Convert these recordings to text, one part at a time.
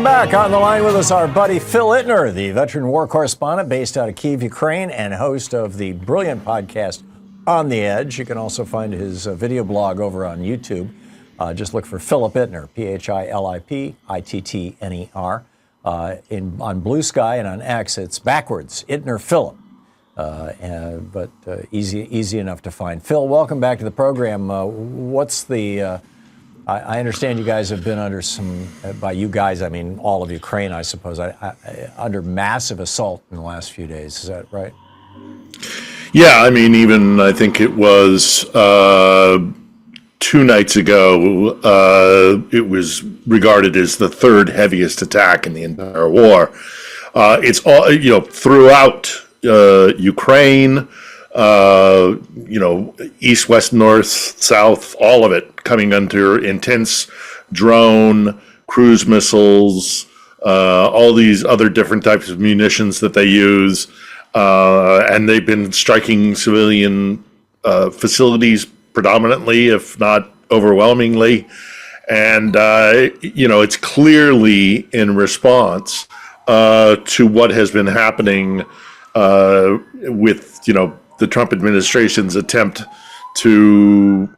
back. On the line with us, our buddy Phil Ittner, the veteran war correspondent based out of Kyiv, Ukraine, and host of the brilliant podcast On the Edge. You can also find his video blog over on YouTube. Just look for Philip Ittner, Philipittner, on Blue Sky, and on X, it's backwards, Ittner Philip. But easy enough to find. Phil, welcome back to the program. What's the... I understand you guys have been under some, by you guys, I mean all of Ukraine, I suppose, under massive assault in the last few days. Is that right? Yeah, I mean, even I think it was 2 nights ago, it was regarded as the third heaviest attack in the entire war. It's all, throughout Ukraine, east, west, north, south, all of it coming under intense drone, cruise missiles, all these other different types of munitions that they use. And they've been striking civilian facilities predominantly, if not overwhelmingly. And, it's clearly in response to what has been happening with, the Trump administration's attempt to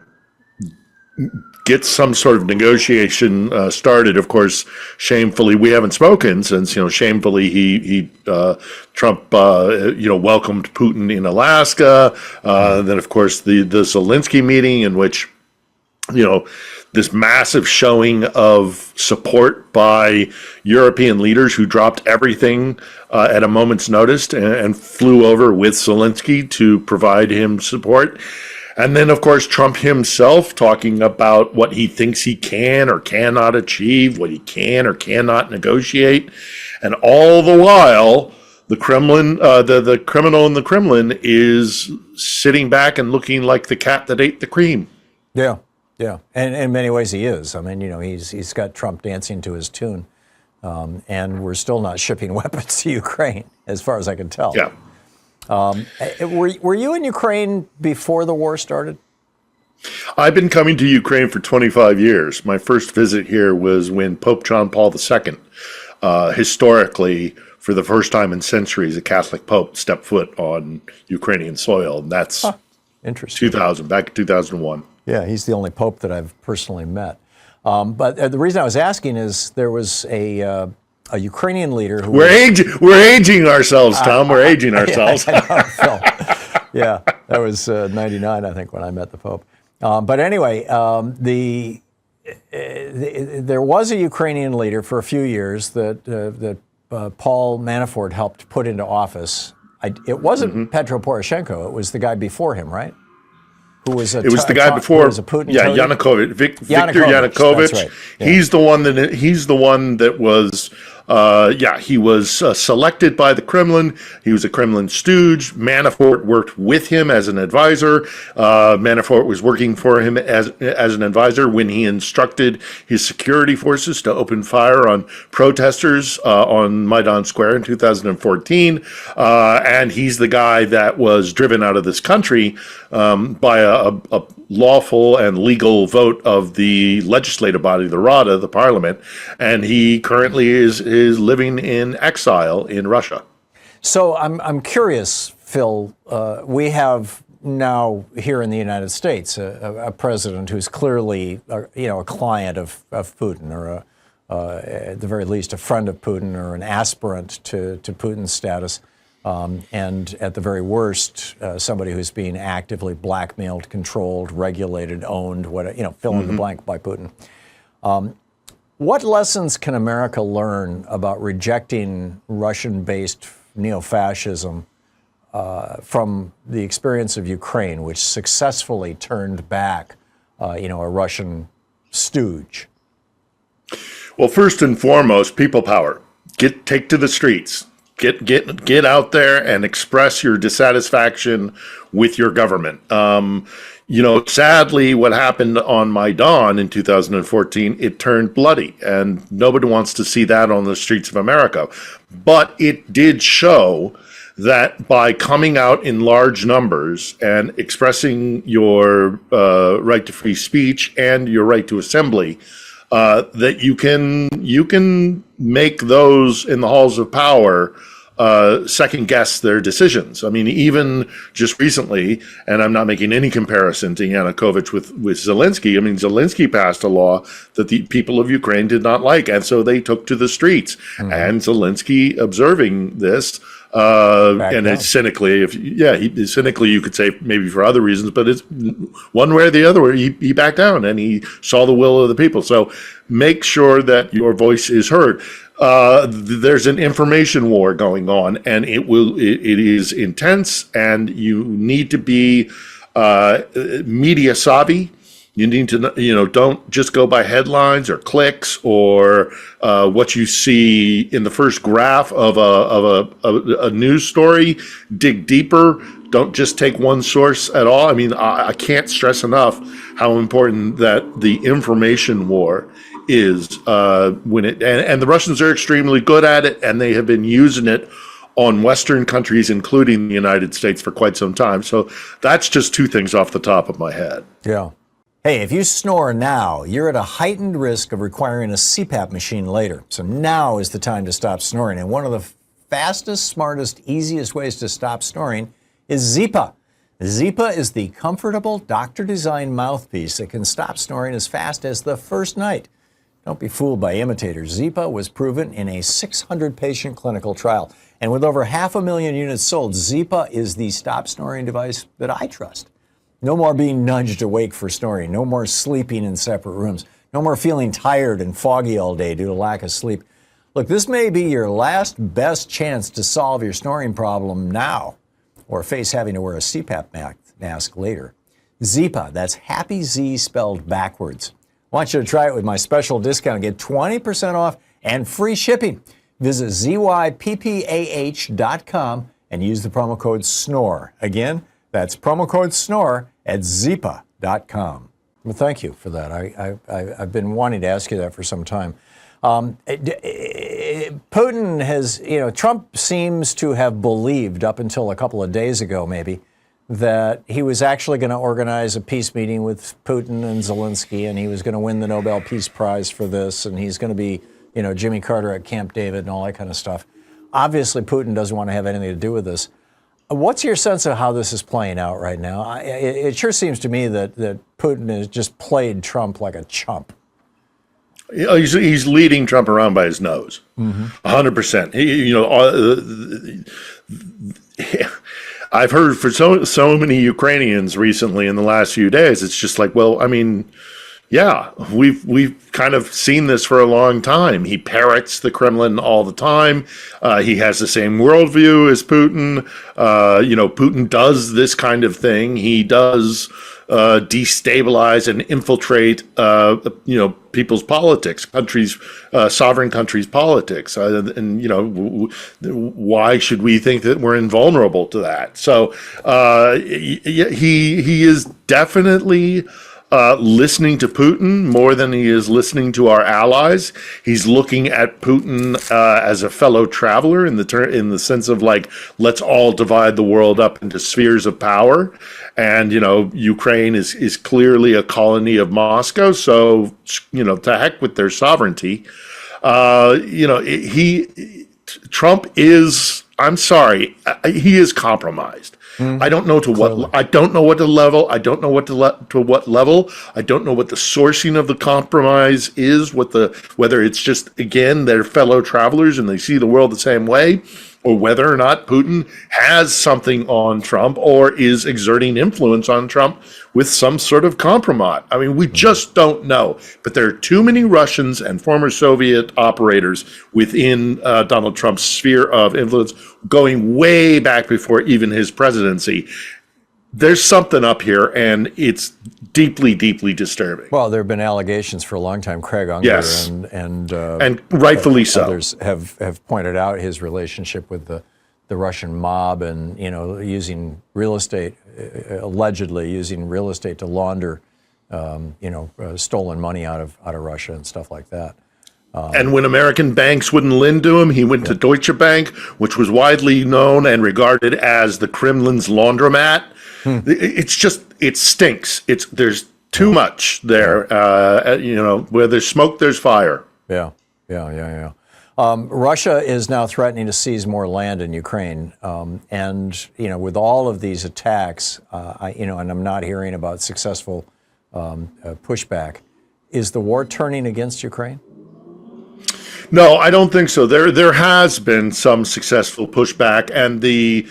get some sort of negotiation started. Of course, shamefully, we haven't spoken since, shamefully Trump, welcomed Putin in Alaska. Then, of course, the Zelensky meeting in which, this massive showing of support by European leaders who dropped everything at a moment's notice and flew over with Zelensky to provide him support. And then, of course, Trump himself talking about what he thinks he can or cannot achieve, what he can or cannot negotiate. And all the while, the Kremlin, the criminal in the Kremlin is sitting back and looking like the cat that ate the cream. Yeah. Yeah, and in many ways he is. I mean, he's got Trump dancing to his tune, and we're still not shipping weapons to Ukraine, as far as I can tell. Yeah. Were you in Ukraine before the war started? I've been coming to Ukraine for 25 years. My first visit here was when Pope John Paul II, historically, for the first time in centuries, a Catholic Pope stepped foot on Ukrainian soil, and that's interesting. Back in 2001. Yeah, he's the only pope that I've personally met. But the reason I was asking is there was a Ukrainian leader who we're aging ourselves, Tom. We're aging ourselves. Yeah, that was 99, I think, when I met the Pope. But anyway, there was a Ukrainian leader for a few years that Paul Manafort helped put into office. It wasn't Petro Poroshenko. It was the guy before him, right? It was the guy before. Was a Putin. Yeah, Yanukovych, Viktor Yanukovych. Right. Yeah. He's the one that was. He was selected by the Kremlin. He was a Kremlin stooge. Manafort worked with him as an advisor. Manafort was working for him as an advisor when he instructed his security forces to open fire on protesters on Maidan Square in 2014. And he's the guy that was driven out of this country by a lawful and legal vote of the legislative body, the Rada, the parliament, and he currently is living in exile in Russia. So I'm curious, Phil. We have now here in the United States a president who's clearly a client of Putin, or at the very least a friend of Putin, or an aspirant to Putin's status. And at the very worst, somebody who's being actively blackmailed, controlled, regulated, owned, fill in the blank by Putin. What lessons can America learn about rejecting Russian-based neo-fascism from the experience of Ukraine, which successfully turned back, a Russian stooge? Well, first and foremost, people power. Take to the streets. Get out there and express your dissatisfaction with your government. Sadly, what happened on Maidan in 2014, it turned bloody, and nobody wants to see that on the streets of America. But it did show that by coming out in large numbers and expressing your right to free speech and your right to assembly, that you can make those in the halls of power second guess their decisions. I mean, even just recently, and I'm not making any comparison to Yanukovych with Zelensky. I mean, Zelensky passed a law that the people of Ukraine did not like, and so they took to the streets. And Zelensky, observing this, and it's cynically, cynically you could say maybe for other reasons, but it's one way or the other. He backed down and he saw the will of the people. So make sure that your voice is heard. There's an information war going on, and it is intense, and you need to be media savvy. You need to, don't just go by headlines or clicks or what you see in the first graph of a news story. Dig deeper. Don't just take one source at all. I mean, I can't stress enough how important that the information war is and the Russians are extremely good at it, and they have been using it on Western countries, including the United States, for quite some time. So that's just two things off the top of my head. Yeah. Hey, if you snore now, you're at a heightened risk of requiring a CPAP machine later. So now is the time to stop snoring. And one of the fastest, smartest, easiest ways to stop snoring is Zypa. Zypa is the comfortable, doctor-designed mouthpiece that can stop snoring as fast as the first night. Don't be fooled by imitators. Zypa was proven in a 600-patient clinical trial. And with over 500,000 units sold, Zypa is the stop snoring device that I trust. No more being nudged awake for snoring. No more sleeping in separate rooms. No more feeling tired and foggy all day due to lack of sleep. Look, this may be your last best chance to solve your snoring problem now or face having to wear a CPAP mask later. Zypa, that's Happy Z spelled backwards. I want you to try it with my special discount. Get 20% off and free shipping. Visit zyppah.com and use the promo code SNORE. Again, that's promo code SNORE at zyppah.com. Well, thank you for that. I've been wanting to ask you that for some time. Putin has, Trump seems to have believed up until a couple of days ago, maybe, that he was actually going to organize a peace meeting with Putin and Zelensky, and he was going to win the Nobel Peace Prize for this, and he's going to be, Jimmy Carter at Camp David and all that kind of stuff. Obviously, Putin doesn't want to have anything to do with this. What's your sense of how this is playing out right now? It sure seems to me that Putin has just played Trump like a chump. He's leading Trump around by his nose, 100%. I've heard for so many Ukrainians recently in the last few days, it's just like, well, I mean, yeah, we've kind of seen this for a long time. He parrots the Kremlin all the time. He has the same worldview as Putin. Putin does this kind of thing. He does destabilize and infiltrate, people's politics, sovereign countries' politics. Why should we think that we're invulnerable to that? So he is definitely listening to Putin more than he is listening to our allies. He's looking at Putin as a fellow traveler in the sense of like, let's all divide the world up into spheres of power. And, Ukraine is clearly a colony of Moscow. So, to heck with their sovereignty. Trump is, I'm sorry, he is compromised. I don't know to what. I don't know what the level. I don't know what to what level. I don't know what the sourcing of the compromise is. Whether it's just again they're fellow travelers and they see the world the same way, or whether or not Putin has something on Trump or is exerting influence on Trump with some sort of compromise. I mean, we just don't know. But there are too many Russians and former Soviet operators within Donald Trump's sphere of influence, going way back before even his presidency. There's something up here, and it's deeply, deeply disturbing. Well, there have been allegations for a long time. Craig Unger yes. and rightfully so. Others have pointed out his relationship with the Russian mob and, using real estate, allegedly using real estate to launder, stolen money out of Russia and stuff like that. And when American banks wouldn't lend to him, he went to Deutsche Bank, which was widely known and regarded as the Kremlin's laundromat. It stinks. There's too much there. Where there's smoke, there's fire. Yeah. Russia is now threatening to seize more land in Ukraine, and with all of these attacks, and I'm not hearing about successful pushback. Is the war turning against Ukraine? No, I don't think so. There has been some successful pushback, and the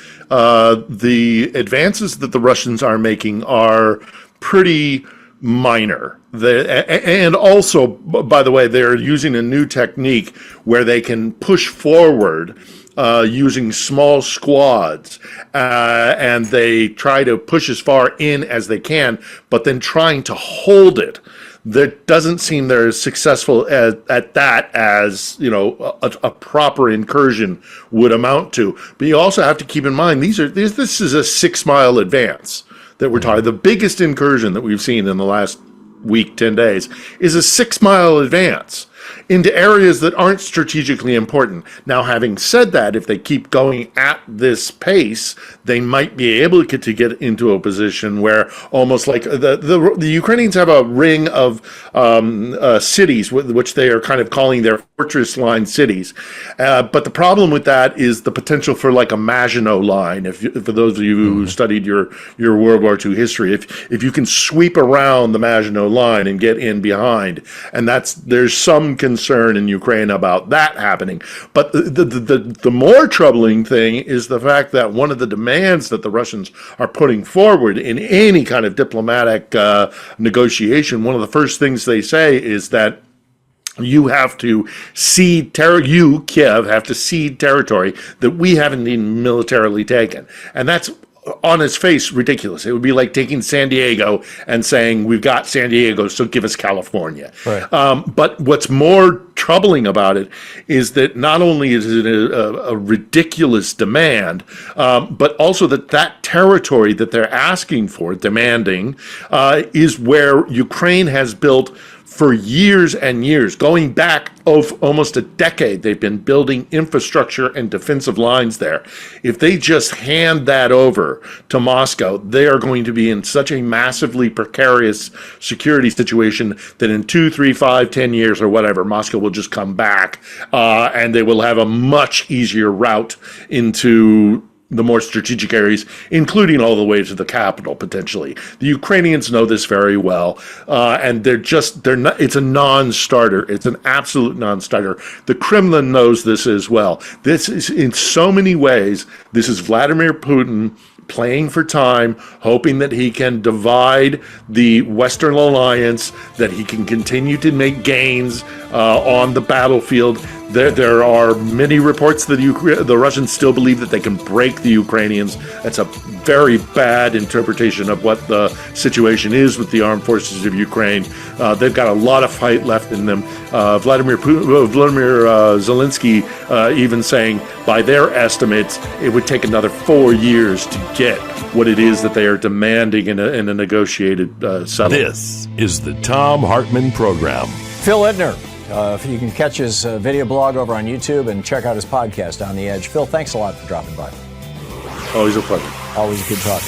advances that the Russians are making are pretty minor. And also, by the way, they're using a new technique where they can push forward using small squads, and they try to push as far in as they can, but then trying to hold it. That doesn't seem they're as successful at that as a proper incursion would amount to. But you also have to keep in mind this is a 6-mile advance that we're talking. The biggest incursion that we've seen in the last week, 10 days, is a 6-mile advance into areas that aren't strategically important. Now, having said that, if they keep going at this pace, they might be able to get into a position where almost like the Ukrainians have a ring of cities, which they are kind of calling their fortress line cities. But the problem with that is the potential for like a Maginot Line. For those of you who studied your World War II history, if you can sweep around the Maginot Line and get in behind, and there's some concern in Ukraine about that happening. But the more troubling thing is the fact that one of the demands that the Russians are putting forward in any kind of diplomatic negotiation, one of the first things they say is that you have to cede Kiev, have to cede territory that we haven't even militarily taken. And that's on its face ridiculous. It would be like taking San Diego and saying, we've got San Diego, so give us California. Right. But what's more troubling about it is that not only is it a ridiculous demand, but also that territory that they're asking for, demanding, is where Ukraine has built for years and years, going back of almost a decade. They've been building infrastructure and defensive lines there. If they just hand that over to Moscow, they are going to be in such a massively precarious security situation that in 2, 3, 5, 10 years or whatever, Moscow will just come back, and they will have a much easier route into the more strategic areas, including all the way to the capital, potentially. The Ukrainians know this very well, and they're not, it's a non-starter. It's an absolute non-starter. The Kremlin knows this as well. This is, in so many ways, this is Vladimir Putin playing for time, hoping that he can divide the Western alliance, that he can continue to make gains on the battlefield. There are many reports that the Russians still believe that they can break the Ukrainians. That's a very bad interpretation of what the situation is with the armed forces of Ukraine. They've got a lot of fight left in them. Vladimir Zelensky even saying, by their estimates, it would take another 4 years to get what it is that they are demanding in a negotiated settlement. This is the Thom Hartmann Program. Phil Ittner. You can catch his video blog over on YouTube and check out his podcast, On the Edge. Phil, thanks a lot for dropping by. Always a pleasure. Always a good talk.